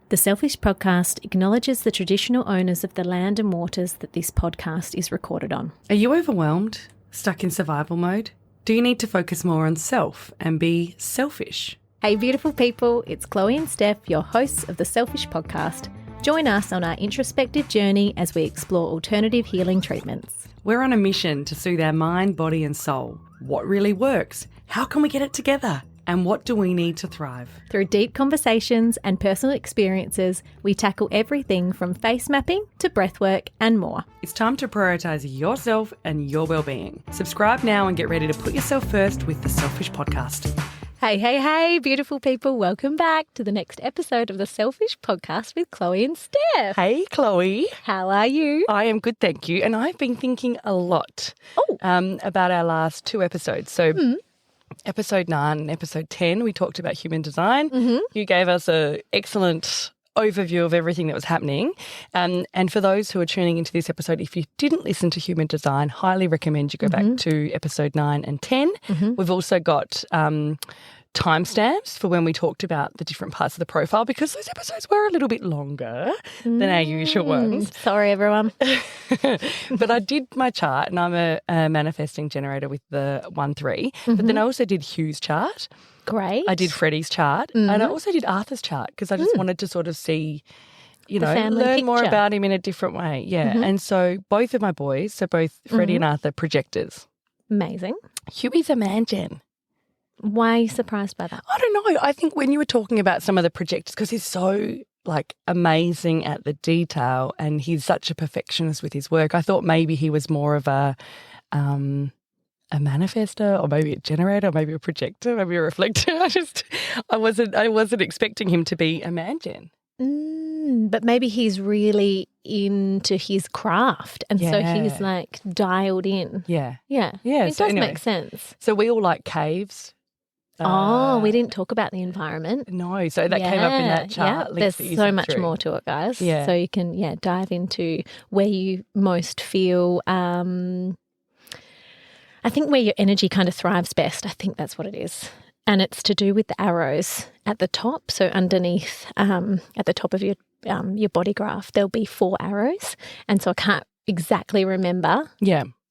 The Selfish Podcast acknowledges the traditional owners of the land and waters that this podcast is recorded on. Are you overwhelmed? Stuck in survival mode? Do you need to focus more on self and be selfish? Hey beautiful people, it's Chloe and Steph, your hosts of the Selfish Podcast. Join us on our introspective journey as we explore alternative healing treatments. We're on a mission to soothe our mind, body and soul. What really works? How can we get it together? And what do we need to thrive? Through deep conversations and personal experiences, we tackle everything from face mapping to breathwork and more. It's time to prioritise yourself and your well-being. Subscribe now and get ready to put yourself first with the Selfish Podcast. Hey, beautiful people. Welcome back to the next episode of the Selfish Podcast with Chloe and Steph. Hey, Chloe. How are you? I am good, thank you. And I've been thinking a lot about our last two episodes. So episode 9 and episode 10, we talked about human design. You gave us an excellent overview of everything that was happening. And for those who are tuning into this episode, if you didn't listen to human design, highly recommend you go back to episode 9 and 10. We've also got timestamps for when we talked about the different parts of the profile because those episodes were a little bit longer than our usual ones. Sorry, everyone. But I did my chart and I'm a manifesting generator with the 1-3. But then I also did Hugh's chart. Great. I did Freddie's chart and I also did Arthur's chart because I just wanted to sort of see, learn more about him in a different way. Yeah. And so both of my boys, so both Freddie and Arthur, projectors. Amazing. Hughie's a man gen. Why are you surprised by that? I don't know. I think when you were talking about some of the projectors, because he's so amazing at the detail and he's such a perfectionist with his work, I thought maybe he was more of a manifestor or maybe a generator or maybe a projector, maybe a reflector. I wasn't expecting him to be a man gen. But maybe he's really into his craft and so he's dialed in. Yeah. It does make sense. So we all like caves. We didn't talk about the environment. No, so that came up in that chart. There's so much more to it, guys. So you can dive into where you most feel I think where your energy kind of thrives best. I think that's what it is. And it's to do with the arrows at the top. So underneath, at the top of your body graph, there'll be 4 arrows. And so I can't exactly remember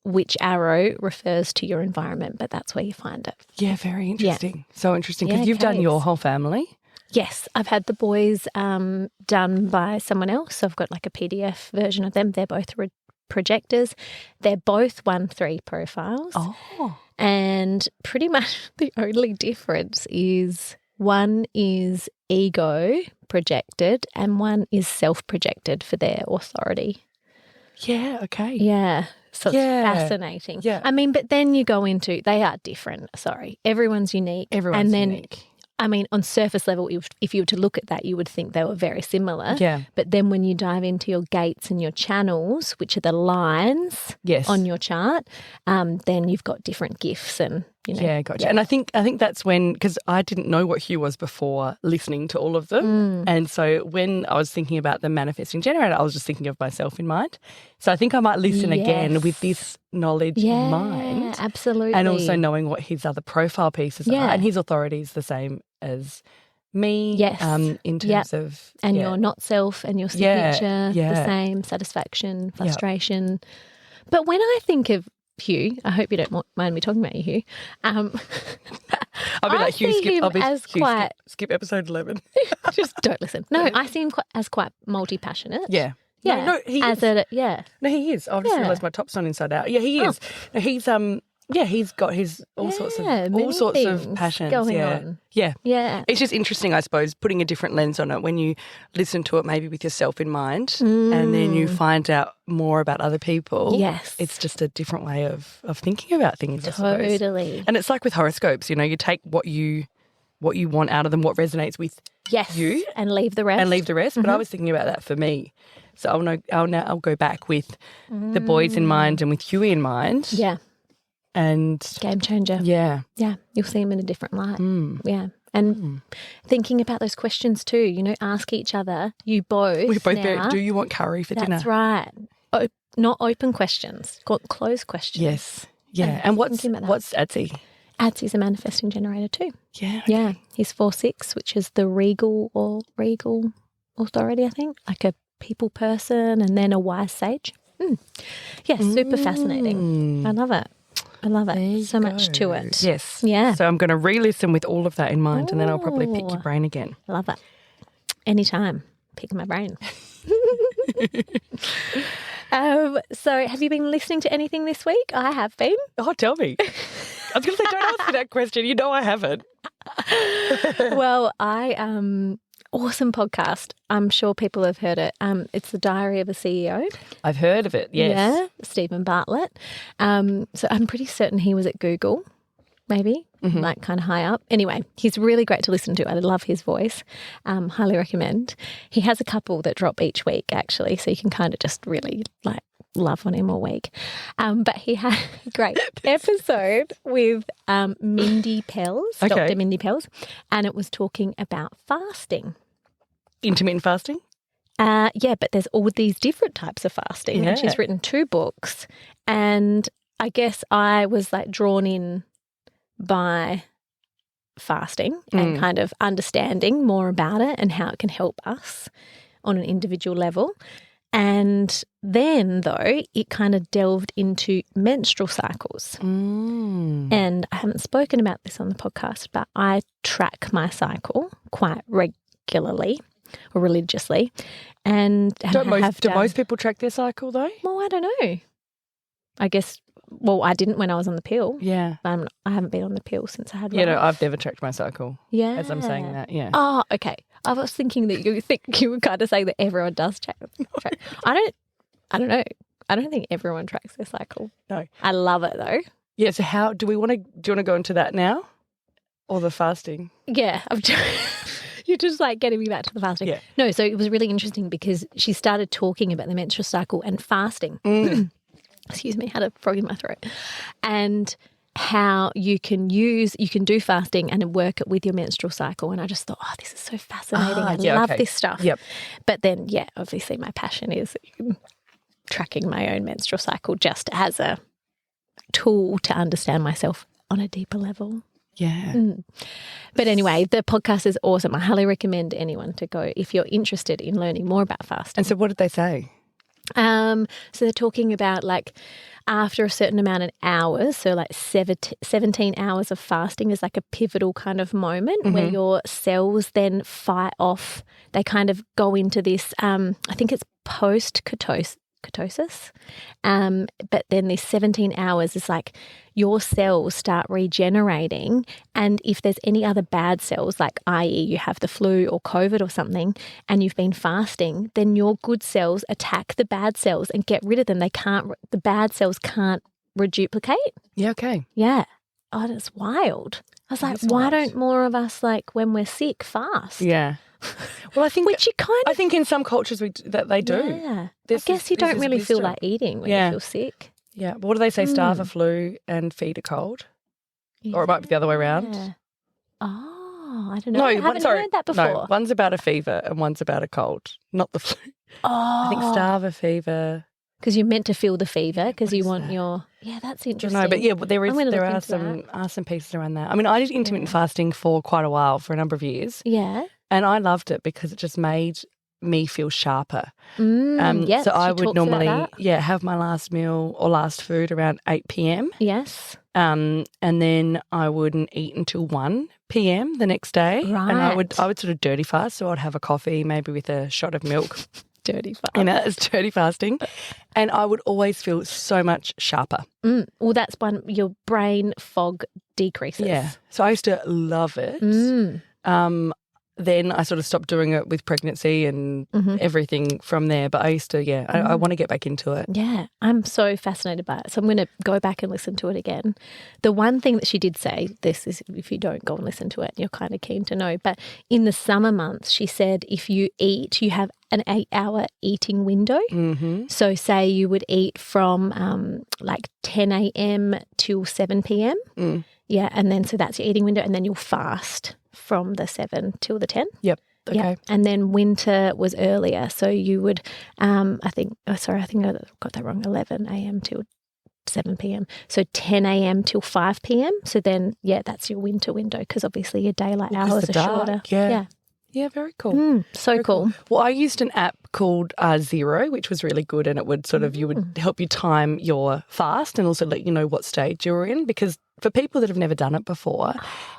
which arrow refers to your environment, but that's where you find it. Yeah, very interesting. Yeah. So interesting because you've done your whole family. Yes, I've had the boys done by someone else. So I've got a PDF version of them. They're both projectors. They're both 1-3 profiles. Oh. And pretty much the only difference is one is ego projected and one is self-projected for their authority. Yeah, okay. Yeah. So it's fascinating. Yeah. I mean, but then you go into, they are different. Sorry. Everyone's unique. Everyone's unique. I mean, on surface level, if you were to look at that, you would think they were very similar. Yeah. But then when you dive into your gates and your channels, which are the lines on your chart, then you've got different gifts and, Yeah, gotcha. Yeah. And I think that's when, because I didn't know what Hugh was before listening to all of them. And so when I was thinking about the manifesting generator, I was just thinking of myself in mind. So I think I might listen again with this knowledge in mind. Yeah, absolutely. And also knowing what his other profile pieces are. And his authority is the same as me in terms of... And your not self and your signature, the same, satisfaction, frustration. But when I think of Hugh, I hope you don't mind me talking about you, Hugh. I'll be like, Hugh, skip episode 11. Just don't listen. No, I see him as quite multi-passionate. Yeah. Yeah. No, he is. No, he is. I've just realised my top's not inside out. Yeah, he is. No, he's got his all sorts of passions going on. Yeah. Yeah. It's just interesting, I suppose, putting a different lens on it when you listen to it maybe with yourself in mind and then you find out more about other people. Yes. It's just a different way of thinking about things, I suppose. Totally. And it's like with horoscopes, you take what you want out of them, what resonates with you. And leave the rest. But I was thinking about that for me. So I'll go back with the boys in mind and with Huey in mind. Yeah. And game changer. Yeah. Yeah. You'll see them in a different light. Yeah. And thinking about those questions too, ask each other. You both. We both now, do you want curry for dinner? That's right. Not open questions, closed questions. Yes. Yeah. And what's Adsy? Adsy's a manifesting generator too. Yeah. Yeah. He's 4-6, which is the regal authority, I think, like a people person and then a wise sage. Yeah, super fascinating. I love it. I love it. So much to it. Yes. Yeah. So I'm going to re-listen with all of that in mind and then I'll probably pick your brain again. Love it. Anytime. Pick my brain. So have you been listening to anything this week? I have been. Oh, tell me. I was going to say, don't ask me that question. You know I haven't. Well, awesome podcast. I'm sure people have heard it. It's The Diary of a CEO. I've heard of it, yes. Yeah, Stephen Bartlett. So I'm pretty certain he was at Google, maybe, like kind of high up. Anyway, he's really great to listen to. I love his voice. Highly recommend. He has a couple that drop each week, actually, so you can kind of just really like love on him all week. But he had a great episode with Mindy Pelz, Dr. Mindy Pelz, and it was talking about fasting. Intermittent fasting? Yeah, but there's all these different types of fasting. Yeah. And she's written 2 books. And I guess I was like drawn in by fasting and kind of understanding more about it and how it can help us on an individual level. And then, though, it kind of delved into menstrual cycles. And I haven't spoken about this on the podcast, but I track my cycle quite regularly or religiously. And do most people track their cycle, though? Well, I don't know. I guess, well, I didn't when I was on the pill. Yeah. I haven't been on the pill since I had Yeah, no, I've never tracked my cycle. Yeah. As I'm saying that, yeah. Oh, okay. I was thinking that you would kind of say that everyone does track. I don't know. I don't think everyone tracks their cycle. No. I love it though. Yeah, so how do you want to go into that now? Or the fasting? Yeah. You're just like getting me back to the fasting. Yeah. No, so it was really interesting because she started talking about the menstrual cycle and fasting. Excuse me, had a frog in my throat. And how you can do fasting and work it with your menstrual cycle. And I just thought, oh, this is so fascinating. I love this stuff. Yep. But then, yeah, obviously my passion is tracking my own menstrual cycle just as a tool to understand myself on a deeper level. Yeah. But anyway, the podcast is awesome. I highly recommend anyone to go if you're interested in learning more about fasting. And so what did they say? So they're talking about like after a certain amount of hours, so like 17 hours of fasting is like a pivotal kind of moment where your cells then fight off. They kind of go into this, I think it's post-ketosis. But then this 17 hours is like your cells start regenerating, and if there's any other bad cells, like i.e. you have the flu or COVID or something and you've been fasting, then your good cells attack the bad cells and get rid of them. The bad cells can't reduplicate. Yeah, okay. Yeah. Oh, that's wild. I was like, why don't more of us, like when we're sick, fast? Yeah. Well, I think I think in some cultures that they do. Yeah. I guess you don't really feel like eating when you feel sick. Yeah. But what do they say? Starve a flu and feed a cold? Yeah. Or it might be the other way around. Oh, I don't know. I haven't heard that before. No, one's about a fever and one's about a cold, not the flu. Oh. I think starve a fever. Because you're meant to feel the fever because you want your... Yeah, that's interesting. No, but yeah, but there are some pieces around that. I mean, I did intermittent fasting for quite a while, for a number of years. Yeah. And I loved it because it just made me feel sharper. Yes, so I would normally have my last meal or last food around 8 p.m. Yes. And then I wouldn't eat until 1 p.m. the next day. Right. And I would sort of dirty fast. So I'd have a coffee maybe with a shot of milk. Dirty fast. It's dirty fasting. And I would always feel so much sharper. Well, that's when your brain fog decreases. Yeah. So I used to love it. Then I sort of stopped doing it with pregnancy and everything from there. But I used to, I want to get back into it. Yeah, I'm so fascinated by it. So I'm going to go back and listen to it again. The one thing that she did say, this is if you don't go and listen to it, you're kind of keen to know. But in the summer months, she said if you eat, you have an 8-hour eating window. So say you would eat from like 10 a.m. till 7 p.m. Yeah, and then so that's your eating window, and then you'll fast from the 7 till the 10. Yep. Okay. Yep. And then winter was earlier. So you would, I think I got that wrong, 11 a.m. till 7 p.m. So 10 a.m. till 5 p.m. So then, that's your winter window because obviously your daylight hours are shorter. Yeah. Yeah, very cool. So Very cool. Well, I used an app called Zero, which was really good, and it would sort of you would help you time your fast and also let you know what stage you're in, because for people that have never done it before,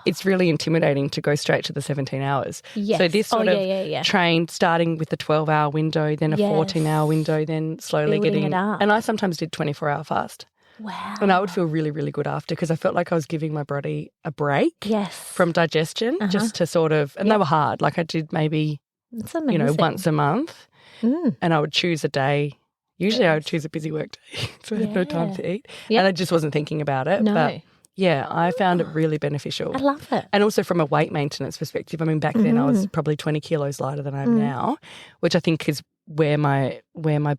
it's really intimidating to go straight to the 17 hours. Yes. So this sort of trained starting with the 12-hour window, then a 14-hour window, then slowly Building getting it up. And I sometimes did 24-hour fast. Wow. And I would feel really, really good after, because I felt like I was giving my body a break from digestion just to sort of, and they were hard. Like I did maybe, once a month, and I would choose a day. Usually I would choose a busy work day, so I had no time to eat. Yep. And I just wasn't thinking about it. No. But yeah, I found it really beneficial. I love it. And also from a weight maintenance perspective, I mean, back then I was probably 20 kilos lighter than I am now, which I think is where my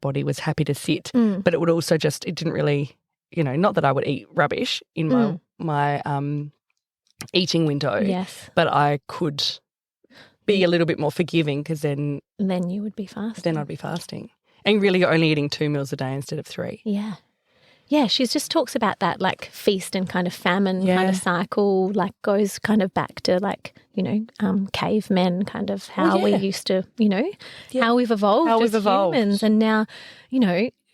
body was happy to sit. But it would also just, it didn't really, not that I would eat rubbish in my eating window, but I could be a little bit more forgiving, because then you would be fasting. Then I'd be fasting. And really you're only eating 2 meals a day instead of 3. Yeah. Yeah, she just talks about that like feast and kind of famine kind of cycle, like goes kind of back to like, cavemen, kind of how we used to, how we've evolved as humans. And now,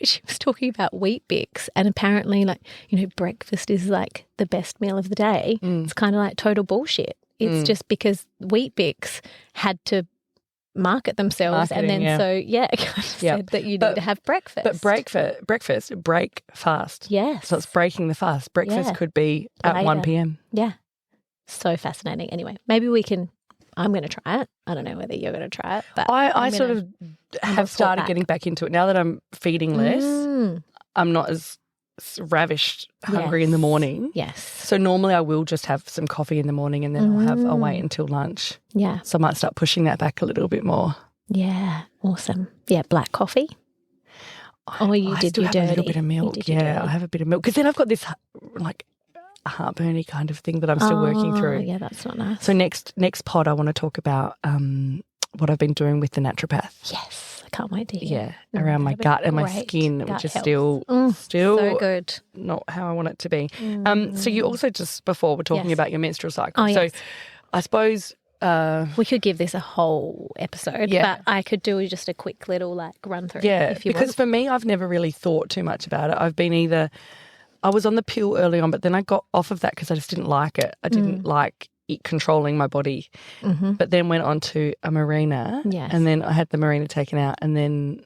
she was talking about Wheat Bix, and apparently like, breakfast is like the best meal of the day. It's kind of like total bullshit. It's just because Wheat Bix had to market themselves, and then it kind of said that you need to have breakfast. But breakfast, break fast. Yes. So it's breaking the fast. Breakfast could be at Later. 1 p.m. Yeah. So fascinating. Anyway, maybe I'm going to try it. I don't know whether you're going to try it. But I sort of have started getting back into it. Now that I'm feeding less, I'm not as ravished hungry in the morning. Yes. So normally I will just have some coffee in the morning, and then I'll wait until lunch. Yeah. So I might start pushing that back a little bit more. Yeah. Awesome. Yeah. Black coffee. You did your dirty. A little bit of milk. Yeah, I have a bit of milk, because then I've got this like heartburny kind of thing that I'm still working through. Yeah, that's not nice. So next pod I want to talk about what I've been doing with the naturopath. Yes. I can't wait to hear. Yeah, around my gut and my skin, which is still so good. Not how I want it to be. So you also, just before, were talking about your menstrual cycle. Oh, so I suppose we could give this a whole episode, but I could do just a quick little like run through. Yeah, if you because want. for me, I've never really thought too much about it. I've been I was on the pill early on, but then I got off of that because I just didn't like it. I didn't like it controlling my body. But then went on to a Mirena, and then I had the Mirena taken out, and then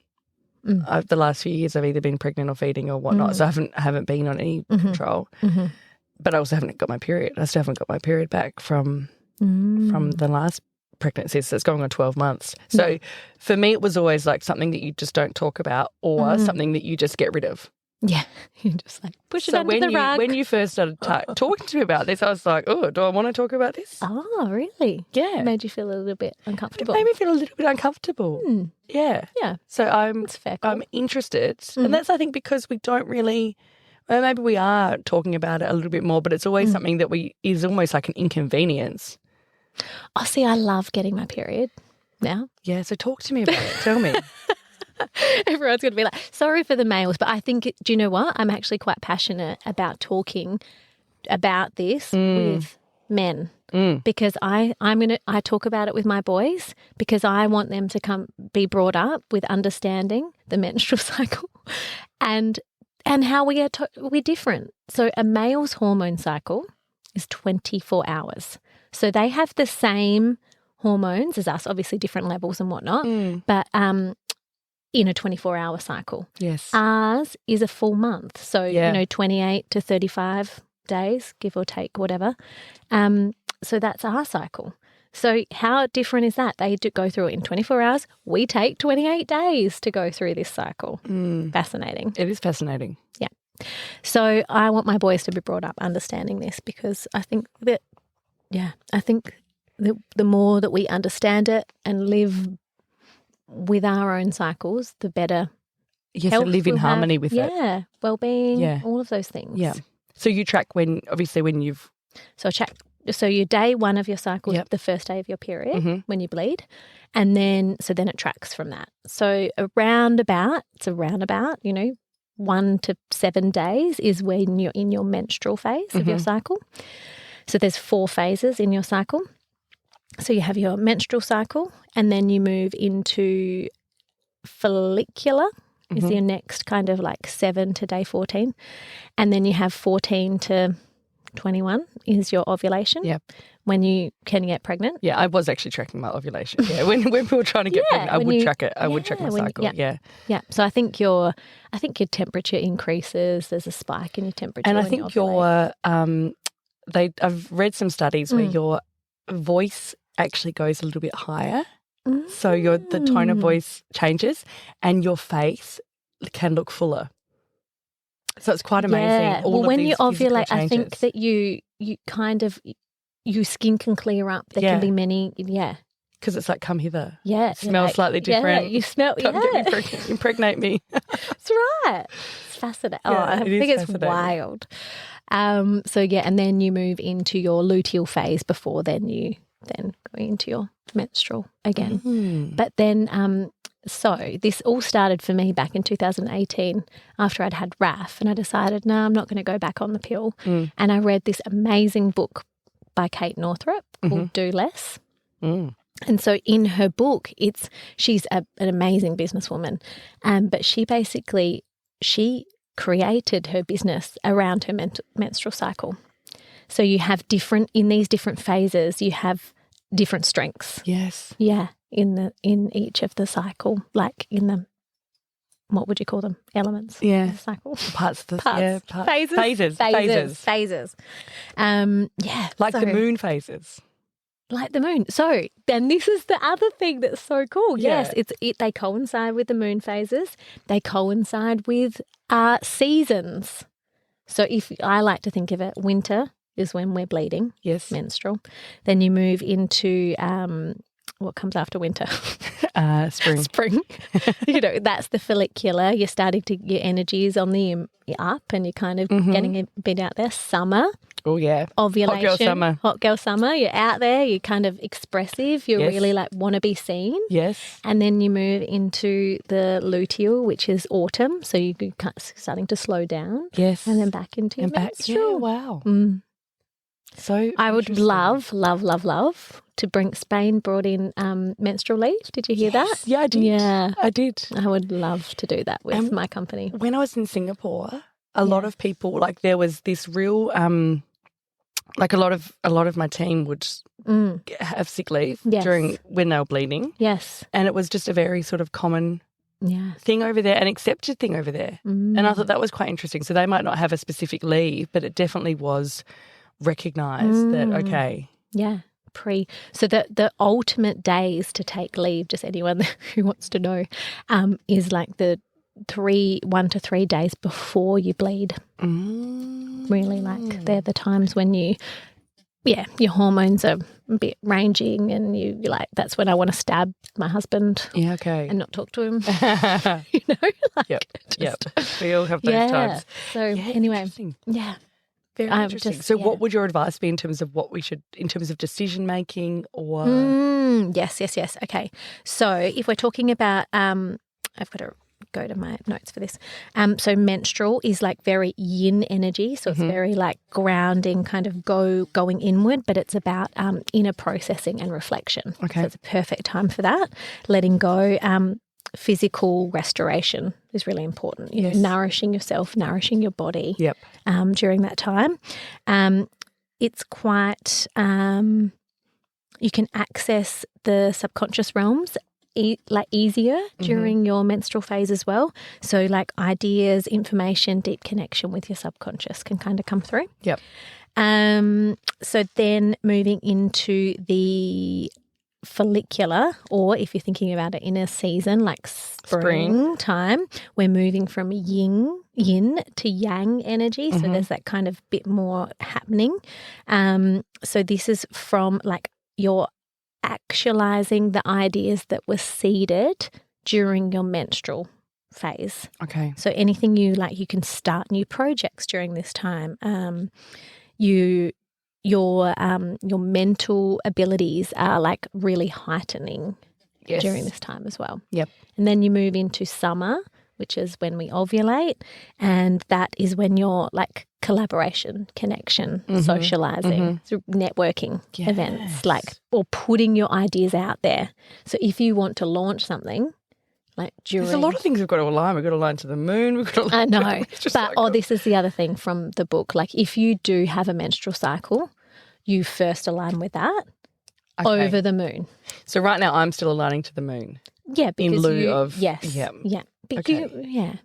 the last few years I've either been pregnant or feeding or whatnot, so I haven't been on any control. But I also haven't got my period. I still haven't got my period back from the last pregnancy, so it's going on 12 months. So for me, it was always like something that you just don't talk about, or something that you just get rid of. Yeah, you just like push it under the rug. When you first started talking to me about this, I was like, oh, do I want to talk about this? Oh, really? Yeah. It made you feel a little bit uncomfortable. It made me feel a little bit uncomfortable. Yeah. Yeah. So I'm interested. And that's, I think, because we don't really, well, maybe we are talking about it a little bit more, but it's always something that is almost like an inconvenience. Oh, see, I love getting my period now. Yeah, so talk to me about it. Tell me. Everyone's going to be like, sorry for the males, but I think, do you know what? I'm actually quite passionate about talking about this with men because I talk about it with my boys because I want them to be brought up with understanding the menstrual cycle and how we're different. So a male's hormone cycle is 24 hours. So they have the same hormones as us, obviously different levels and whatnot, but in a 24-hour cycle. Yes. Ours is a full month. So, 28 to 35 days, give or take, whatever. So that's our cycle. So how different is that? They do go through it in 24 hours. We take 28 days to go through this cycle. Fascinating. It is fascinating. Yeah. So I want my boys to be brought up understanding this because I think that, the more that we understand it and live with our own cycles, the better. Yes, to live in harmony with it. Yeah, well-being, all of those things. Yeah. So you track when you've... So your day one of your cycle is the first day of your period when you bleed, and then it tracks from that. So it's around about 1 to 7 days is when you're in your menstrual phase of your cycle. So there's 4 phases in your cycle. So you have your menstrual cycle, and then you move into follicular is your next kind of like 7 to day 14. And then you have 14 to 21 is your ovulation. Yep. When you can get pregnant. Yeah, I was actually tracking my ovulation. Yeah, when we were trying to get pregnant, I would track it. I would check my cycle. Yeah. So I think your temperature increases. There's a spike in your temperature, and I think I've read some studies where your voice actually goes a little bit higher. So the tone of voice changes, and your face can look fuller. So it's quite amazing. Yeah. All when of these you ovulate, changes. I think that you kind of your skin can clear up. There can be many. Yeah. Because it's like, come hither. Yeah. Smells slightly different. Yeah, you smell. Come get me pregnant, impregnate me. That's right. It's fascinating. Yeah, I think it's wild. And then you move into your luteal phase before then you go into your menstrual again. But then, so this all started for me back in 2018 after I'd had RAF, and I decided, no, I'm not going to go back on the pill. And I read this amazing book by Kate Northrup called Do Less. And so in her book, she's an amazing businesswoman, but she created her business around her menstrual cycle. So you have in these different phases, you have different strengths. Yes. Yeah, in each of the cycle, like in the, what would you call them? Elements. Yeah. Of the cycle. Parts. Phases. Like the moon phases. Like the moon. So then this is the other thing that's so cool. Yeah. Yes, they coincide with the moon phases. They coincide with seasons. So I like to think of it, winter is when we're bleeding. Yes. Menstrual. Then you move into what comes after winter? Spring. Spring. That's the follicular. You're starting to, your energy is on the up and you're kind of getting a bit out there. Summer. Oh, yeah. Ovulation. Hot girl summer. Hot girl summer. You're out there. You're kind of expressive. You really like want to be seen. Yes. And then you move into the luteal, which is autumn. So you're starting to slow down. Yes. And then back into your menstrual. Yeah, wow. So I would love to Spain brought in menstrual leave. Did you hear that? Yeah, I did. Yeah. I did. I would love to do that with my company. When I was in Singapore, a lot of people, like there was this real, like a lot of my team would have sick leave when they were bleeding. Yes. And it was just a very sort of common thing over there, an accepted thing over there. And I thought that was quite interesting. So they might not have a specific leave, but it definitely was recognised that, okay. Yeah. So the ultimate days to take leave, just anyone who wants to know, is like the 1 to 3 days before you bleed. Really, like they're the times when your hormones are a bit ranging, and you're like, that's when I want to stab my husband. Yeah, okay. And not talk to him. Yep. We all have those times. So anyway, very interesting. So what would your advice be in terms of in terms of decision making or? Yes. Okay. So if we're talking about, I've got to go to my notes for this. So menstrual is like very yin energy. So it's very like grounding, kind of going inward, but it's about inner processing and reflection. Okay. So it's a perfect time for that. Letting go. Physical restoration is really important. You know, nourishing yourself, nourishing your body during that time. It's quite, you can access the subconscious realms easier during your menstrual phase as well. So like ideas, information, deep connection with your subconscious can kind of come through. Yep. So then moving into the follicular, or if you're thinking about it in a season like springtime, we're moving from yin to yang energy. So there's that kind of bit more happening. So this is from like you're actualizing the ideas that were seeded during your menstrual phase. Okay. So anything you can start new projects during this time. Your mental abilities are like really heightening during this time as well. Yep. And then you move into summer, which is when we ovulate, and that is when you're like collaboration, connection, socializing, networking events, like, or putting your ideas out there. So if you want to launch something, like during... There's a lot of things we've got to align. We've got to align to the moon. We've got to align I know. But, this is the other thing from the book. Like if you do have a menstrual cycle, you first align with that over the moon. So right now I'm still aligning to the moon. Yeah, because in lieu of... Yes. Yeah. Yeah. Okay.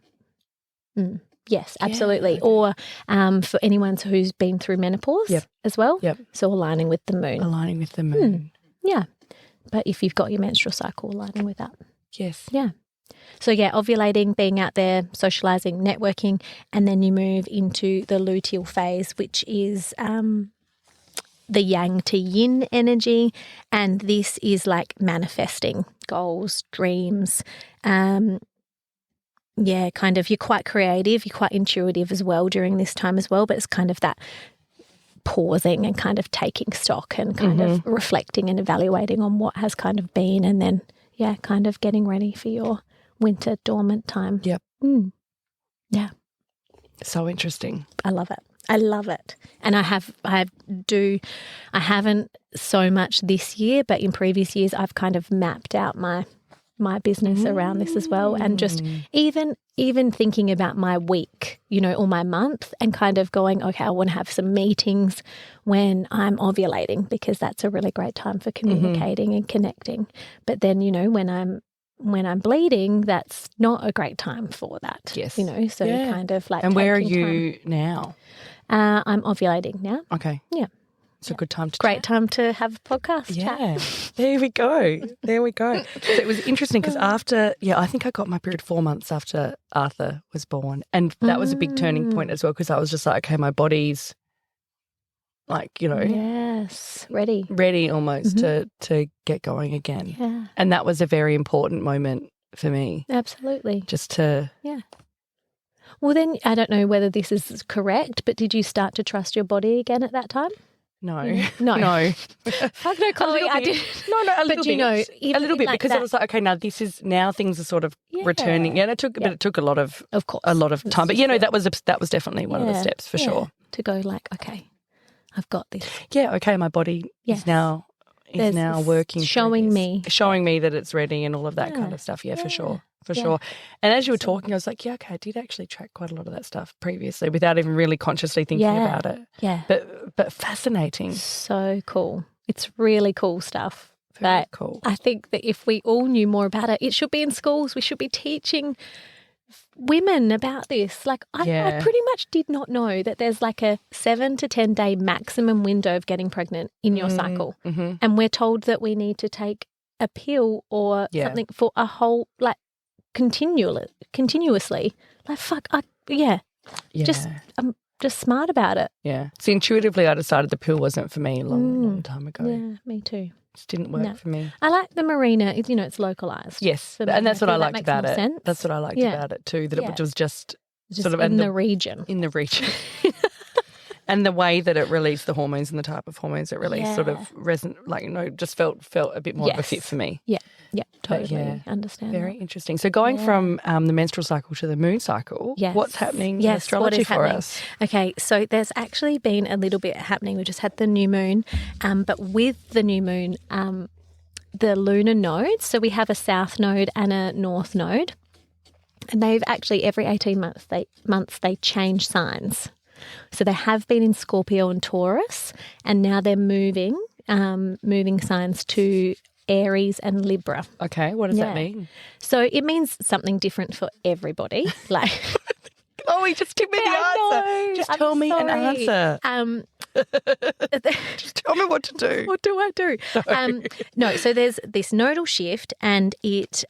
Yes, absolutely. Yeah, okay. Or for anyone who's been through menopause as well. Yep. So aligning with the moon. Aligning with the moon. Yeah. But if you've got your menstrual cycle, aligning with that. Yes. Yeah. So, ovulating, being out there, socializing, networking, and then you move into the luteal phase, which is the yang to yin energy. And this is like manifesting goals, dreams. Kind of you're quite creative, you're quite intuitive as well during this time as well, but it's kind of that pausing and kind of taking stock and kind of reflecting and evaluating on what has kind of been, and then, kind of getting ready for your winter dormant time. Yep. Yeah. So interesting. I love it. And I haven't so much this year, but in previous years I've kind of mapped out my business around this as well, and just even thinking about my week, or my month, and kind of going, okay, I want to have some meetings when I'm ovulating, because that's a really great time for communicating and connecting. But then, when I'm bleeding, that's not a great time for that. Yes. So kind of like. And where are you now? I'm ovulating now. Okay. Yeah. It's a good time to Great chat. time to have a podcast Yeah. chat. There we go. So it was interesting because after, I think I got my period 4 months after Arthur was born. And that was a big turning point as well, because I was just like, okay, my body's like, Yes, ready almost to get going again. Yeah. And that was a very important moment for me. Absolutely. Just to... Yeah. Well, then I don't know whether this is correct, but did you start to trust your body again at that time? No. No. Fuck no, Chloe, I did. No, a little bit. A little bit, like because that, it was like, okay, now things are sort of returning. Yeah, but it took a lot of course, a lot of time. But that was definitely one of the steps for sure. To go like, okay, I've got this. Yeah, okay, my body is now working, showing me that it's ready and all of that kind of stuff. Yeah, for sure. For sure. And as you were talking, I was like, okay, I did actually track quite a lot of that stuff previously without even really consciously thinking about it. Yeah. But fascinating. So cool. It's really cool stuff. Very cool. I think that if we all knew more about it, it should be in schools. We should be teaching women about this. Like I pretty much did not know that there's like a 7 to 10 day maximum window of getting pregnant in your cycle. Mm-hmm. And we're told that we need to take a pill or something for a whole, like, continuously. Like, fuck, just I'm just smart about it. Yeah. So intuitively I decided the pill wasn't for me a long time ago. Yeah, me too. Just didn't work for me. I like the marina. It's localised. Yes, and that's what I liked about it. Sense. That's what I liked about it too, that it was just sort of in the region. In the region. And the way that it released the hormones and the type of hormones it released sort of just felt a bit more of a fit for me. Yeah, totally understand. Very interesting. So going from the menstrual cycle to the moon cycle, what's happening in astrology for us? Okay, so there's actually been a little bit happening. We just had the new moon, but with the new moon, the lunar nodes, so we have a south node and a north node, and they've actually every 18 months they change signs. So they have been in Scorpio and Taurus, and now they're moving signs to Aries and Libra. Okay, what does that mean? So it means something different for everybody. Like, Chloe, just give me the answer. Just tell me an answer. Just tell me what to do. What do I do? No, so there's this nodal shift, and it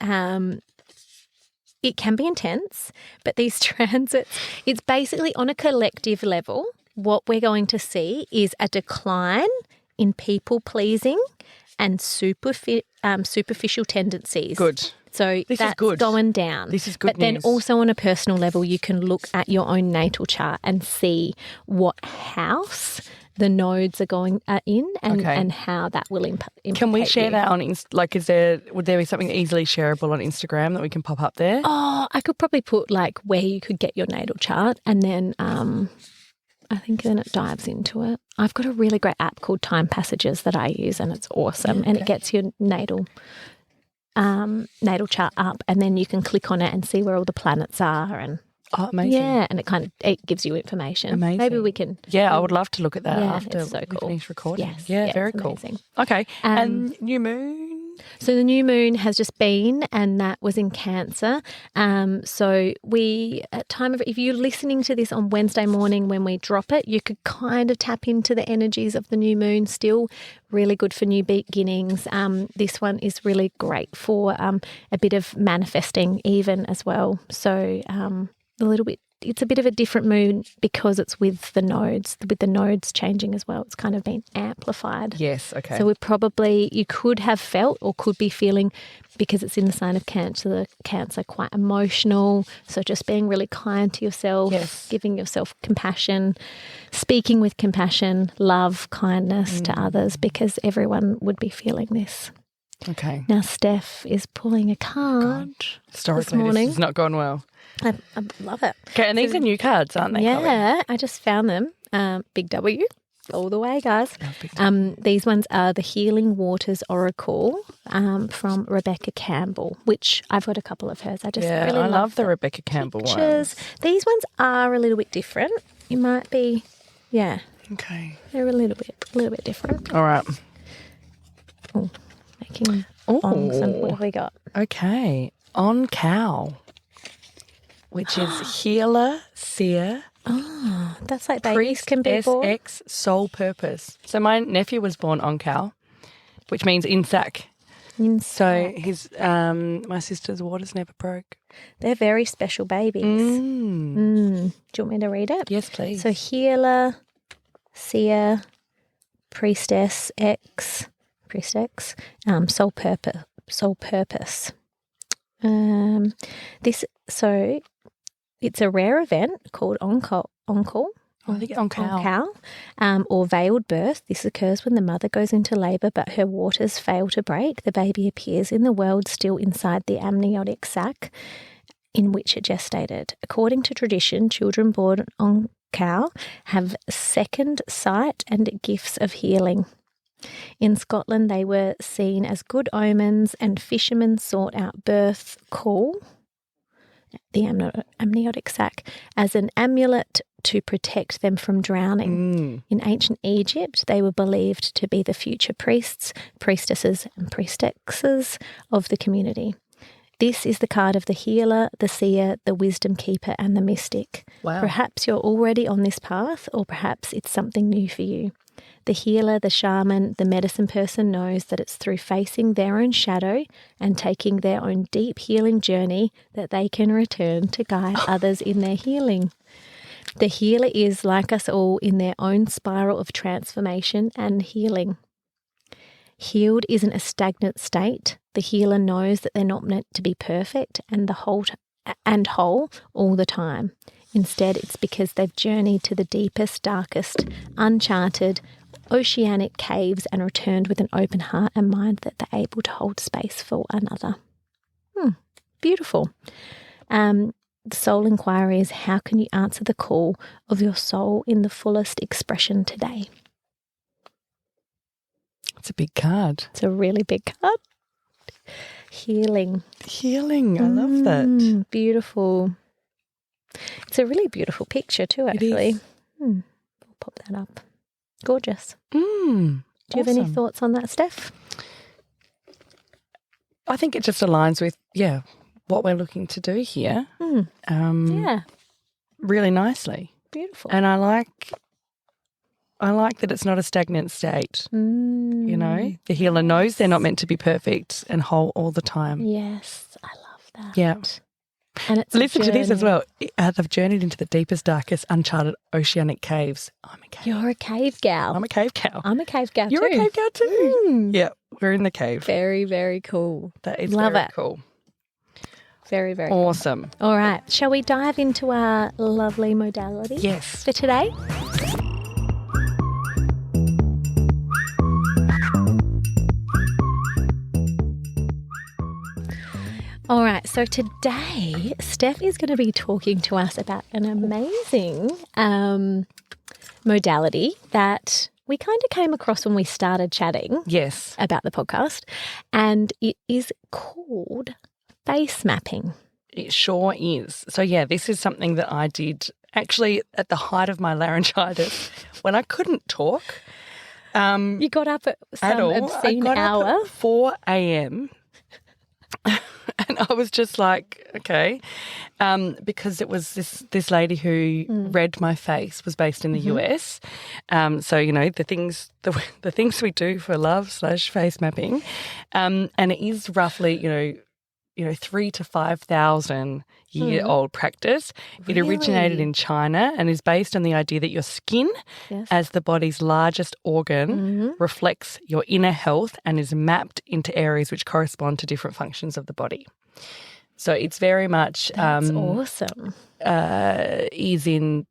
can be intense, but these transits, it's basically on a collective level, what we're going to see is a decline in people-pleasing and superficial tendencies. Good. So that's going down. This is good But then also on a personal level, you can look at your own natal chart and see what house the nodes are going in and how that will impact. Can we share that on would there be something easily shareable on Instagram that we can pop up there? Oh, I could probably put like where you could get your natal chart, and then I think then it dives into it. I've got a really great app called Time Passages that I use, and it's awesome. And it gets your natal chart up, and then you can click on it and see where all the planets are. And amazing. Yeah, and it gives you information. Amazing. Maybe we can. Yeah, I would love to look at that after it's so we cool. finish recording. Yes, yeah, very cool. Amazing. Okay, and new moon. So the new moon has just been, and that was in Cancer. So if you're listening to this on Wednesday morning when we drop it, you could kind of tap into the energies of the new moon. Still really good for new beginnings. This one is really great for a bit of manifesting even as well. So it's a bit of a different mood because it's with the nodes changing as well. It's kind of been amplified. Yes, okay. So you could have felt or could be feeling, because it's in the sign of Cancer, quite emotional. So just being really kind to yourself, giving yourself compassion, speaking with compassion, love, kindness to others, because everyone would be feeling this. Okay. Now Steph is pulling a card Historically, this morning. This has not gone well. I love it. Okay, and these are new cards, aren't they? Yeah, Chloe? I just found them. Big W, all the way, guys. These ones are the Healing Waters Oracle from Rebecca Campbell, which I've got a couple of hers. I love the Rebecca Campbell pictures. ones. These ones are a little bit different. You might be, Okay. They're a little bit different. All right. Oh, making bongs. And what have we got? Okay. On Cow, which is healer, seer, That's like babies can be born. SX, soul purpose. So my nephew was born on Cow, which means in sack. So his my sister's waters never broke. They're very special babies. Do you want me to read it? Yes, please. So healer, seer, priestess, soul purpose. It's a rare event called on call, or veiled birth. This occurs when the mother goes into labour but her waters fail to break. The baby appears in the world still inside the amniotic sac in which it gestated. According to tradition, children born on cow have second sight and gifts of healing. In Scotland, they were seen as good omens, and fishermen sought out birth caul, the amniotic sac, as an amulet to protect them from drowning. In ancient Egypt, they were believed to be the future priests, priestesses, and priestesses of the community. This is the card of the healer, the seer, the wisdom keeper, and the mystic. Wow. Perhaps you're already on this path, or perhaps it's something new for you. The healer, the shaman, the medicine person knows that it's through facing their own shadow and taking their own deep healing journey that they can return to guide others in their healing. The healer is, like us all, in their own spiral of transformation and healing. Healed isn't a stagnant state. The healer knows that they're not meant to be perfect and whole all the time. Instead, it's because they've journeyed to the deepest, darkest, uncharted, oceanic caves and returned with an open heart and mind that they're able to hold space for another. Beautiful. The soul inquiry is, how can you answer the call of your soul in the fullest expression today? It's a big card. It's a really big card. Healing. I love that. Beautiful. It's a really beautiful picture too, actually. It is. We'll pop that up. Gorgeous. Do you have any thoughts on that, Steph? I think it just aligns with, what we're looking to do here. Really nicely. Beautiful. And I like that it's not a stagnant state. You know, the healer knows they're not meant to be perfect and whole all the time. Yes, I love that. Yeah. And it's listen to this as well. They've journeyed into the deepest, darkest, uncharted oceanic caves. I'm a cave. You're a cave gal. I'm a cave cow. I'm a cave gal too. You're a cave cow too. Yeah, we're in the cave. Very, very cool. That is love very it. Cool. Very, very awesome. Cool. All right. Shall we dive into our lovely modality? Yes. For today? All right. So today, Steph is going to be talking to us about an amazing modality that we kind of came across when we started chatting about the podcast, and it is called face mapping. It sure is. So, yeah, this is something that I did actually at the height of my laryngitis when I couldn't talk. You got up at some obscene I got hour. up at 4 a.m. And I was just like, okay, because it was this lady who read my face, was based in the US. So, you know, the things we do for love/face mapping, and it is roughly, you know, 3,000 to 5,000 year old practice. Really? It originated in China and is based on the idea that your skin, as the body's largest organ, reflects your inner health and is mapped into areas which correspond to different functions of the body. So it's very much That's awesome. is in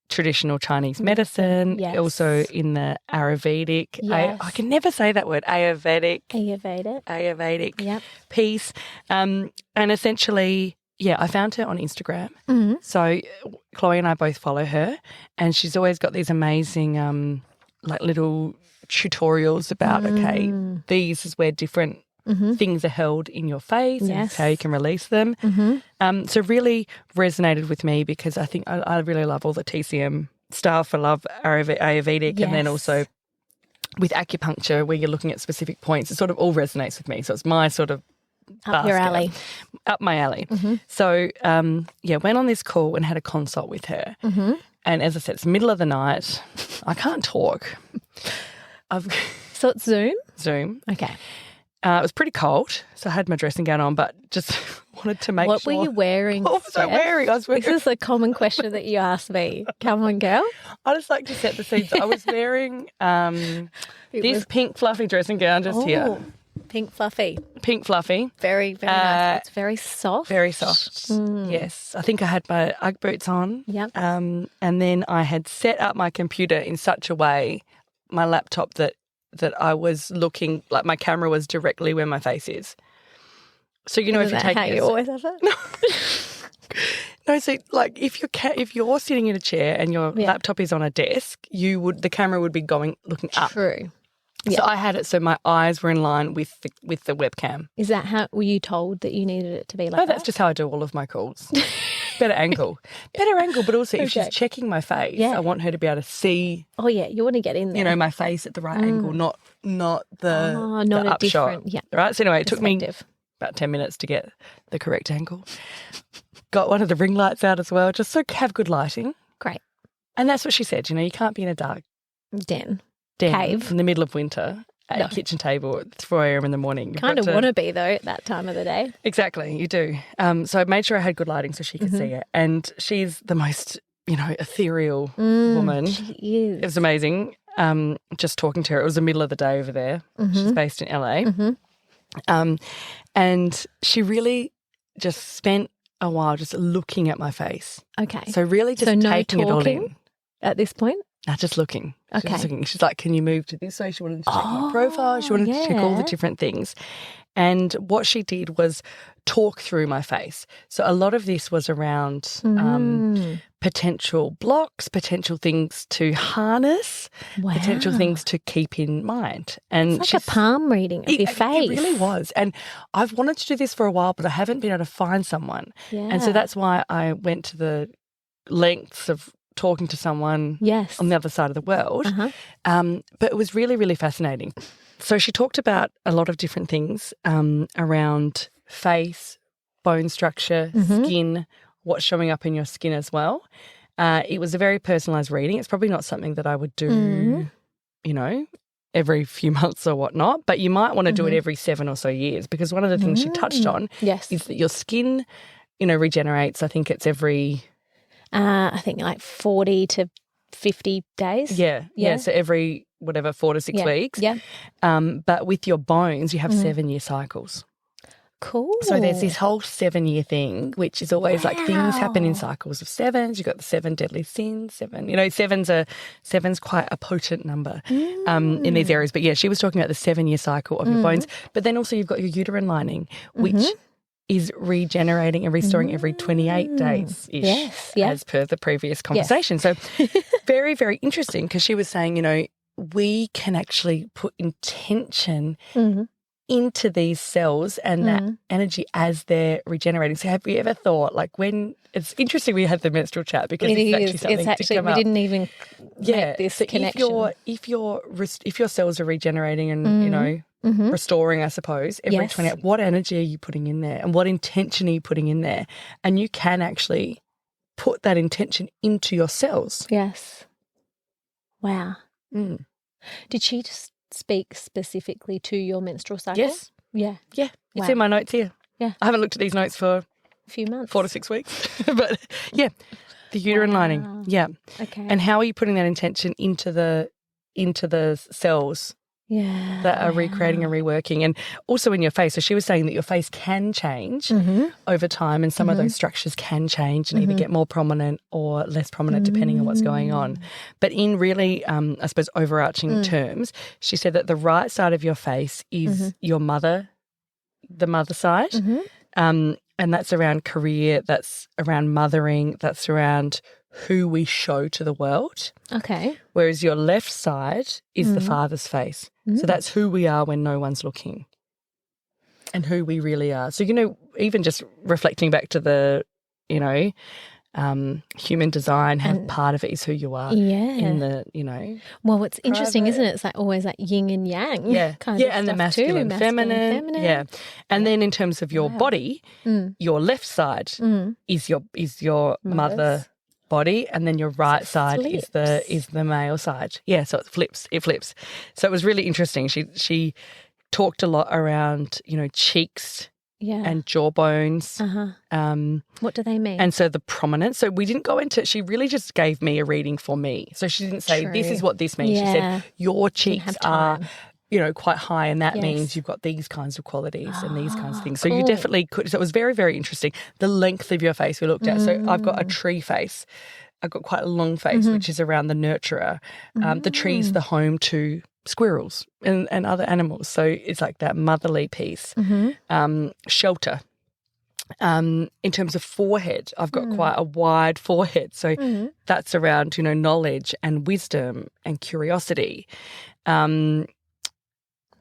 traditional Chinese medicine, also in the Ayurvedic. I can never say that word, Ayurvedic piece. And essentially, I found her on Instagram. So Chloe and I both follow her, and she's always got these amazing like little tutorials about, okay, these is where different things are held in your face and how you can release them. So really resonated with me because I think I really love all the TCM stuff. I love Ayurvedic and then also with acupuncture where you're looking at specific points. It sort of all resonates with me. So it's my sort of Up your alley. Up my alley. So, went on this call and had a consult with her. And as I said, it's the middle of the night. I can't talk. So it's Zoom? Zoom. Okay. It was pretty cold, so I had my dressing gown on, but just wanted to make What sure. were you wearing? What was I wearing? I was wearing. This is a common question that you ask me. Come on, girl. I just like to set the scene. So I was wearing this pink fluffy dressing gown just here. Pink fluffy. Pink fluffy. Very, very nice. It's very soft. Very soft. Yes. I think I had my Ugg boots on. Yep. And then I had set up my computer in such a way, my laptop, that I was looking, like my camera was directly where my face is. So, you know, Isn't if you take how you always have it? No, so like if you're sitting in a chair and your laptop is on a desk, the camera would be looking up. True. So I had it so my eyes were in line with the webcam. Is that how were you told that you needed it to be like that? No, that's just how I do all of my calls. Better angle, but also if she's checking my face, I want her to be able to see. Oh yeah, you want to get in there. You know, my face at the right angle, not the not a upshot. different. Yeah. Right. So anyway, it took me about 10 minutes to get the correct angle. Got one of the ring lights out as well, just so have good lighting. Great. And that's what she said. You know, you can't be in a dark den cave in the middle of winter at your kitchen table at 4 a.m. in the morning. Kind of want to be, though, at that time of the day. Exactly, you do. So I made sure I had good lighting so she could see it. And she's the most, ethereal woman. She is. It was amazing just talking to her. It was the middle of the day over there. She's based in LA. And she really just spent a while just looking at my face. Okay. So really just taking it all in. At this point? No, just looking. Okay. Just looking. She's like, can you move to this way? She wanted to check my profile. She wanted to check all the different things. And what she did was talk through my face. So a lot of this was around potential blocks, potential things to harness, potential things to keep in mind. And it's like a palm reading of your face. It really was. And I've wanted to do this for a while, but I haven't been able to find someone. Yeah. And so that's why I went to the lengths of talking to someone on the other side of the world. But it was really, really fascinating. So she talked about a lot of different things around face, bone structure, skin, what's showing up in your skin as well. It was a very personalised reading. It's probably not something that I would do, every few months or whatnot, but you might want to do it every 7 or so years because one of the things she touched on is that your skin, regenerates. I think it's every... I think like 40 to 50 days. Yeah. So every 4 to 6 weeks. Yeah. But with your bones, you have 7-year cycles. Cool. So there's this whole 7-year thing, which is always like things happen in cycles of 7s. You've got the 7 deadly sins, 7. Seven's quite a potent number in these areas. But yeah, she was talking about the 7-year cycle of your bones. But then also you've got your uterine lining, which is regenerating and restoring every 28 days-ish, Yes, as per the previous conversation. So very, very interesting, because she was saying, we can actually put intention into these cells and that energy as they're regenerating. So have you ever thought, like, when it's interesting we had the menstrual chat, because it's actually something to come up. We didn't even make this so connection. If your cells are regenerating and restoring, I suppose, every 28, what energy are you putting in there, and what intention are you putting in there? And you can actually put that intention into your cells. Yes. Wow. Did she just speak specifically to your menstrual cycle? Yes. Yeah. Yeah. It's in my notes here. Yeah. I haven't looked at these notes for a few months. 4 to 6 weeks. But yeah, the uterine lining. Yeah. Okay. And how are you putting that intention into the cells that are recreating and reworking? And also in your face. So she was saying that your face can change over time, and some of those structures can change and either get more prominent or less prominent depending on what's going on. But in really, I suppose, overarching terms, she said that the right side of your face is your mother, the mother side. And that's around career, that's around mothering, that's around who we show to the world. Okay. Whereas your left side is the father's face. So that's who we are when no one's looking and who we really are. So, even just reflecting back to the, human design, how part of it is who you are in the, Well, what's interesting, isn't it? It's like always like yin and yang. Kind of and the stuff masculine, too. feminine. Yeah. And then in terms of your body, your left side is your mother body, and then your right side is the male side. Yeah, so it flips. So it was really interesting. She talked a lot around, cheeks and jawbones. What do they mean? And so the prominence. So we didn't go into, she really just gave me a reading for me. So she didn't say, this is what this means. She said, your cheeks are, quite high, and that means you've got these kinds of qualities and these kinds of things. So you definitely could. So it was very, very interesting. The length of your face we looked at. So I've got a tree face. I've got quite a long face, which is around the nurturer. The tree's the home to squirrels and other animals. So it's like that motherly piece. Shelter. In terms of forehead, I've got quite a wide forehead. So that's around, knowledge and wisdom and curiosity.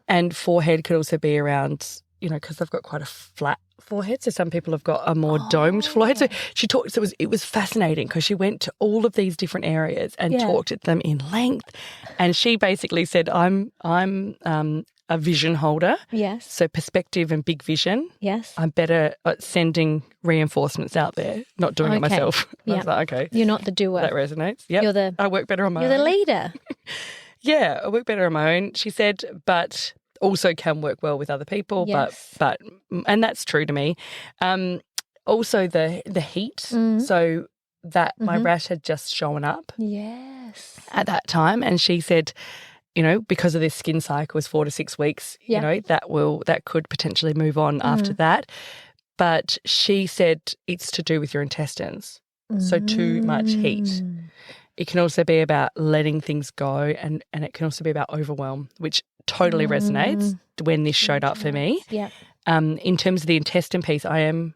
And forehead could also be around, because I've got quite a flat forehead. So some people have got a more domed forehead. So she talked, so it was fascinating, because she went to all of these different areas and talked at them in length. And she basically said, I'm a vision holder. Yes. So perspective and big vision. Yes. I'm better at sending reinforcements out there, not doing it myself. I was like, okay. You're not the doer. That resonates. Yeah. I work better on my own. You're the leader. Yeah, I work better on my own, she said, but also can work well with other people. Yes. But and that's true to me. Also the heat. So that my rash had just shown up. Yes. At that time, and she said, because of this skin cycle is 4 to 6 weeks, that could potentially move on after that. But she said it's to do with your intestines. So too much heat. It can also be about letting things go, and it can also be about overwhelm, which totally resonates when this showed up for me. Yeah. In terms of the intestine piece, I am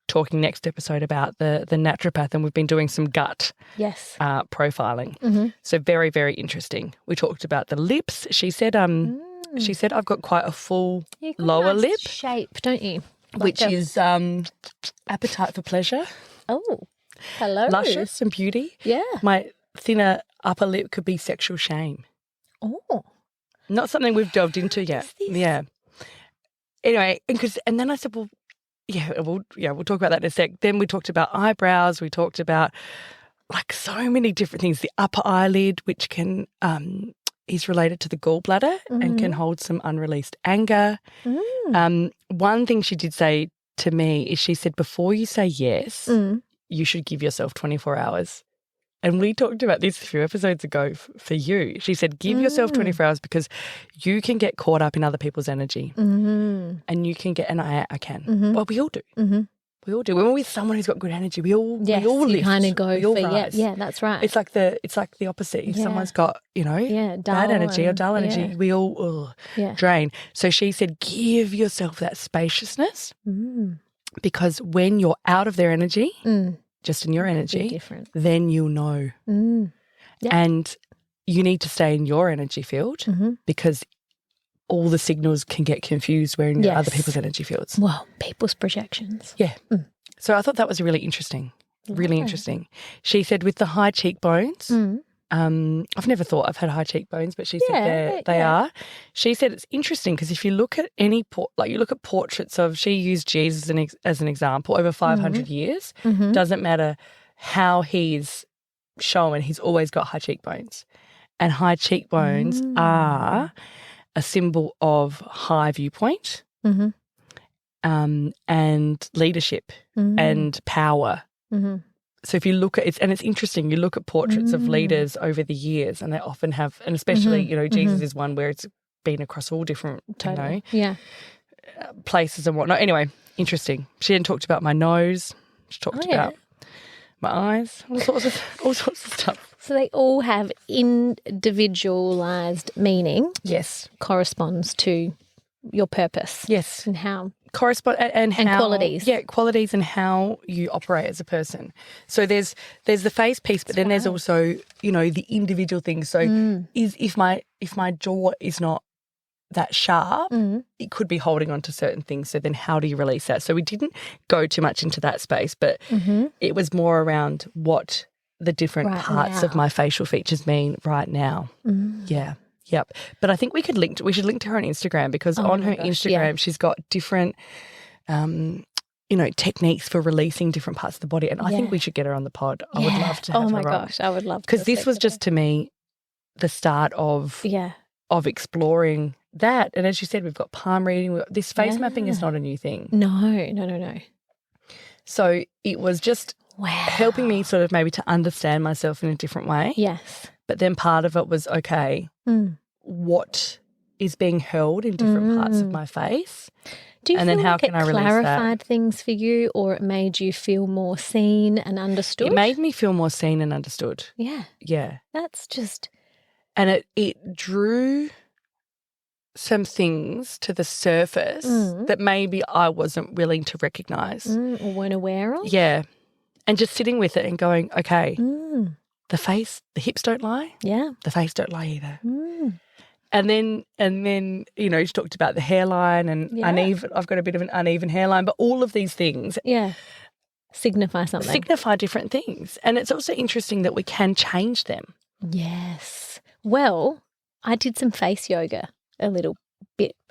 talking next episode about the naturopath, and we've been doing some gut profiling. So very, very interesting. We talked about the lips. She said I've got quite a full lower lip shape, don't you? Which is appetite for pleasure. Oh, hello. Luscious and beauty. Yeah. My thinner upper lip could be sexual shame. Oh. Not something we've delved into yet. Yeah. Anyway, and then I said, well, we'll talk about that in a sec. Then we talked about eyebrows. We talked about like so many different things. The upper eyelid, which can is related to the gallbladder and can hold some unreleased anger. One thing she did say to me is she said, before you say yes, you should give yourself 24 hours. And we talked about this a few episodes ago for you. She said, give yourself 24 hours, because you can get caught up in other people's energy. And you can get, and I can. Well, we all do. We all do. When we're with someone who's got good energy, we all lift. Kind of go for rise. Yeah, that's right. It's like the opposite. If someone's got, bad energy or dull energy, we all drain. So she said, give yourself that spaciousness. because when you're out of their energy, just in your energy, different. then you'll know. Yeah. And you need to stay in your energy field because all the signals can get confused wearing other people's energy fields. Well, people's projections. Yeah. So I thought that was really interesting. Really interesting. She said with the high cheekbones, I've never thought I've had high cheekbones, but she said they are. She said it's interesting because if you look at you look at portraits of, she used Jesus as an example, over 500 years, doesn't matter how he's shown, he's always got high cheekbones. And high cheekbones are a symbol of high viewpoint and leadership and power. So if you look at it, and it's interesting, you look at portraits of leaders over the years and they often have, and especially, Jesus is one where it's been across all different, places and whatnot. Anyway, interesting. She then talked about my nose. She talked about my eyes, all sorts of stuff. So they all have individualised meaning. Yes. Corresponds to your purpose. Yes. And how. Correspond and how, qualities. Yeah, qualities and how you operate as a person. So there's the face piece, but then there's also, the individual things. So if my jaw is not that sharp, it could be holding on to certain things. So then how do you release that? So we didn't go too much into that space, but it was more around what the different parts of my facial features mean right now. Yeah. Yep. But I think we should link to her on Instagram because on her Instagram she's got different techniques for releasing different parts of the body. And I think we should get her on the pod. I would love to have her on. Oh my gosh, I would love to. Because this was just to me the start of exploring that. And as you said, we've got palm reading. This face mapping is not a new thing. No. So it was just helping me sort of maybe to understand myself in a different way. Yes. But then part of it was, what is being held in different parts of my face? Do you and feel then how like can it I release clarified that? things for you, or it made you feel more seen and understood? It made me feel more seen and understood. Yeah. Yeah. That's just... And it drew some things to the surface that maybe I wasn't willing to recognise. Or weren't aware of? Yeah. And just sitting with it and going, okay, the hips don't lie. Yeah. The face don't lie either. And then she talked about the hairline and uneven. I've got a bit of an uneven hairline, but all of these things signify something. Signify different things. And it's also interesting that we can change them. Yes. Well, I did some face yoga a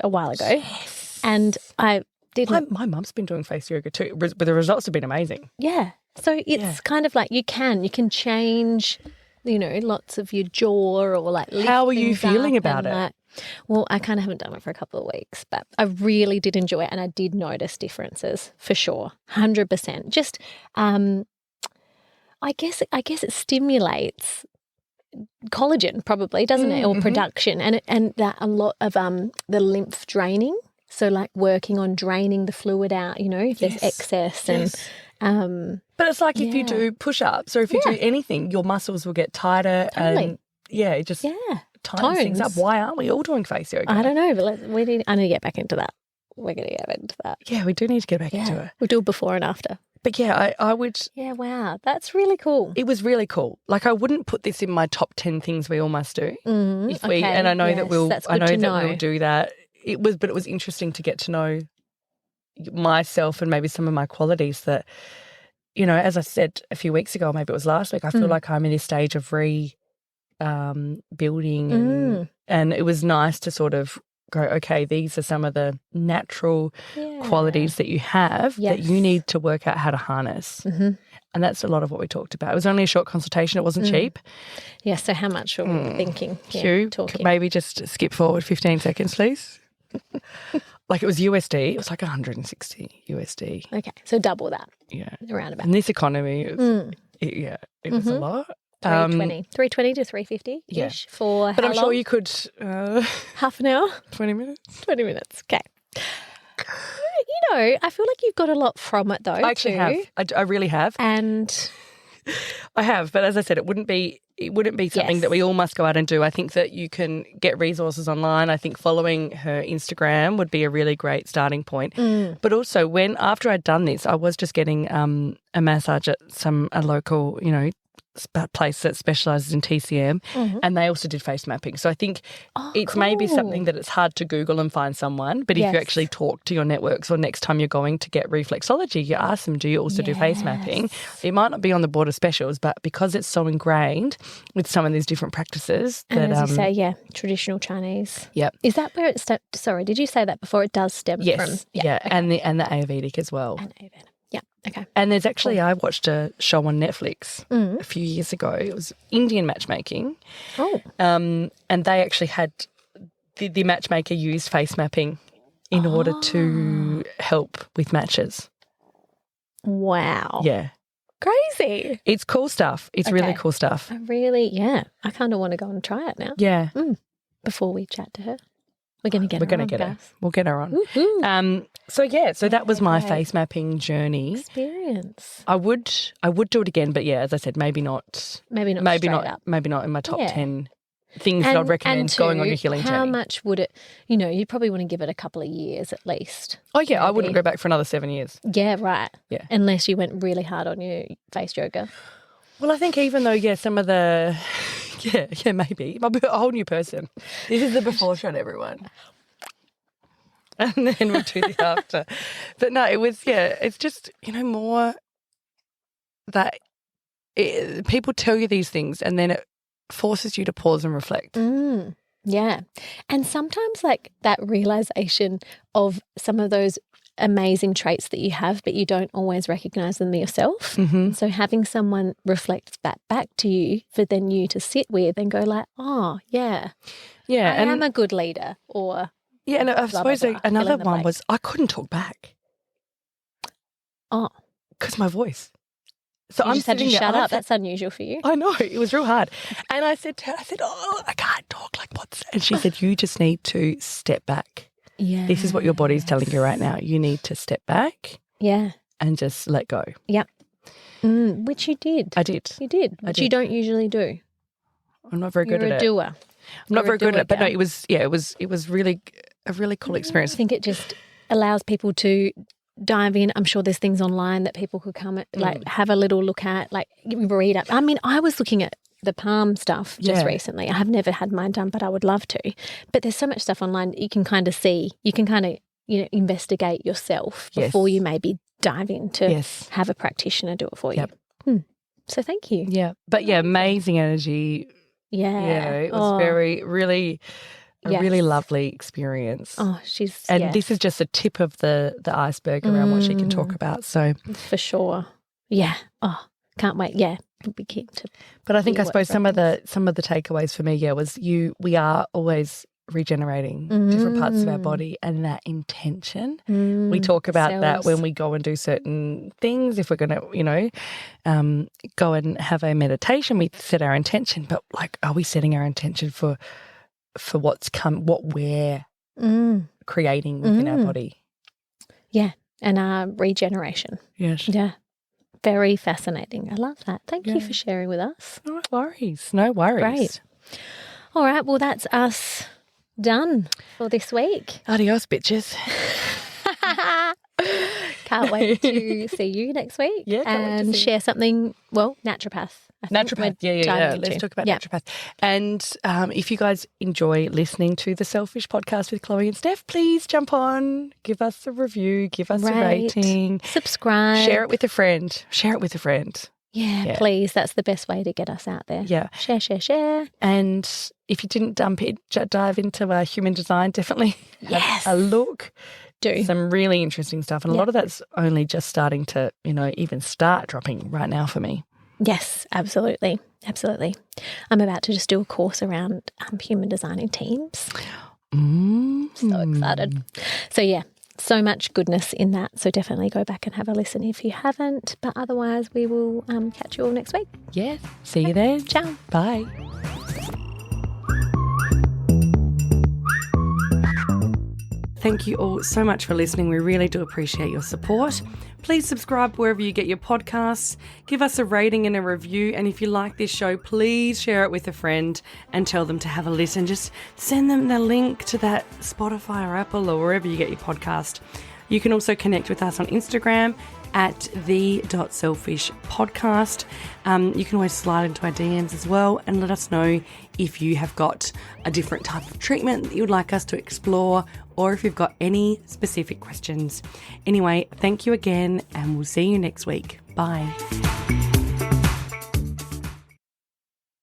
while ago. Yes. And I did. My mum's been doing face yoga too, but the results have been amazing. Yeah. So it's kind of like you can change, lots of your jaw or like lift How are you things feeling up about it? Like, well, I kind of haven't done it for a couple of weeks, but I really did enjoy it and I did notice differences for sure, 100%. Just, I guess it stimulates collagen probably, doesn't it, or production, and that a lot of the lymph draining. So like working on draining the fluid out, if there's excess and. But it's like if you do push-ups or if you do anything, your muscles will get tighter and it just tightens things up. Why aren't we all doing face yoga? I don't know, but I need to get back into that. We're going to get into that. Yeah, we do need to get back into it. We'll do it before and after. But yeah, I would. Yeah, wow, that's really cool. It was really cool. Like I wouldn't put this in my top 10 things we all must do. If we, and I know that we'll do that. But it was interesting to get to know myself and maybe some of my qualities that, as I said a few weeks ago, maybe it was last week, I feel like I'm in this stage of building and it was nice to sort of go, okay, these are some of the natural qualities that you have that you need to work out how to harness. And that's a lot of what we talked about. It was only a short consultation. It wasn't cheap. Yeah, so how much were we thinking? Hugh, maybe just skip forward 15 seconds, please. Like it was USD. It was like 160 USD. Okay, so double that. Yeah. Around about. In this economy, it was a lot. 320 to 350-ish for But how I'm long? sure you could... half an hour? 20 minutes? 20 minutes, okay. I feel like you've got a lot from it though. I actually have. I really have. And I have, but as I said, it wouldn't be something that we all must go out and do. I think that you can get resources online. I think following her Instagram would be a really great starting point. But also, after I'd done this, I was just getting a massage at a local, place that specialises in TCM, and they also did face mapping. So I think it's maybe something that it's hard to Google and find someone, but if you actually talk to your networks or next time you're going to get reflexology, you ask them, do you also do face mapping? It might not be on the board of specials, but because it's so ingrained with some of these different practices. And as you say, traditional Chinese. Yep. Is that where it sorry, did you say that before? It does stem from? Yes, okay. And the Ayurvedic as well. And Ayurvedic. Yeah, okay. And there's actually, I watched a show on Netflix a few years ago. It was Indian matchmaking. And they actually had the matchmaker used face mapping in order to help with matches. Wow. Yeah. Crazy. It's cool stuff. It's really cool stuff. I kind of want to go and try it now. Yeah. Before we chat to her. We're going to get her. We'll get her on. Woo-hoo. So that was my face mapping journey. Experience. I would do it again, but as I said, maybe not in my top 10 things that I'd recommend going on your healing journey. How much would it, you'd probably want to give it a couple of years at least. Oh yeah, maybe. I wouldn't go back for another 7 years. Yeah, right. Yeah. Unless you went really hard on your face yoga. Well, I think even though, some of the, maybe. I'll be a whole new person. This is the before shot, everyone. And then we'll do the after. But no, it was, it's just, more that people tell you these things and then it forces you to pause and reflect. Yeah. And sometimes like that realization of some of those amazing traits that you have, but you don't always recognize them yourself. So having someone reflect that back to you for then you to sit with and go like, I am a good leader, or and I suppose another one was I couldn't talk back. Oh, because my voice. So you just had to shut up. That's unusual for you. I know, it was real hard. And I said to her, I can't talk. Like what's? And she said, you just need to step back. Yeah. This is what your body's telling you right now. You need to step back. Yeah. And just let go. Yep. Which you did. I did. You did. Which you don't usually do. I'm not very good at it. You're a doer. I'm not very good at it. But no, it was really a really cool experience. I think it just allows people to dive in. I'm sure there's things online that people could come at, have a little look at, read up. I mean, I was looking at the palm stuff just recently. I have never had mine done, but I would love to. But there's so much stuff online that you can kind of see. You can kind of, investigate yourself before you maybe dive in to have a practitioner do it for you. So thank you. Yeah. But amazing energy. Yeah. It was really lovely experience. Oh, this is just a tip of the iceberg around what she can talk about. So for sure. Yeah. Oh, can't wait. Yeah. We'll be keen to. But I think suppose some of the takeaways for me, was we are always regenerating different parts of our body, and that intention. We talk about that when we go and do certain things. If we're going to, go and have a meditation, we set our intention. But are we setting our intention for what we're creating within our body? Yeah, and our regeneration. Yes. Yeah. Very fascinating. I love that. Thank you for sharing with us. No worries. No worries. Great. All right. Well, that's us done for this week. Adios, bitches. Can't wait to see you next week. Yeah, and share something, naturopath. Naturopath, yeah. Let's talk about naturopath. And if you guys enjoy listening to the Selfish podcast with Chloe and Steph, please jump on, give us a review, give us a rating. Subscribe. Share it with a friend. Yeah, please. That's the best way to get us out there. Yeah. Share. And if you didn't dive into human design, definitely have a look. Do. Some really interesting stuff. And a lot of that's only just starting to, even start dropping right now for me. Yes, absolutely. Absolutely. I'm about to just do a course around human designing teams. So excited. So, so much goodness in that. So definitely go back and have a listen if you haven't. But otherwise, we will catch you all next week. Yes. See you then. Ciao. Bye. Thank you all so much for listening. We really do appreciate your support. Please subscribe wherever you get your podcasts. Give us a rating and a review. And if you like this show, please share it with a friend and tell them to have a listen. Just send them the link to that Spotify or Apple or wherever you get your podcast. You can also connect with us on Instagram at the.selfishpodcast. You can always slide into our DMs as well and let us know if you have got a different type of treatment that you would like us to explore, or if you've got any specific questions. Anyway, thank you again, and we'll see you next week. Bye.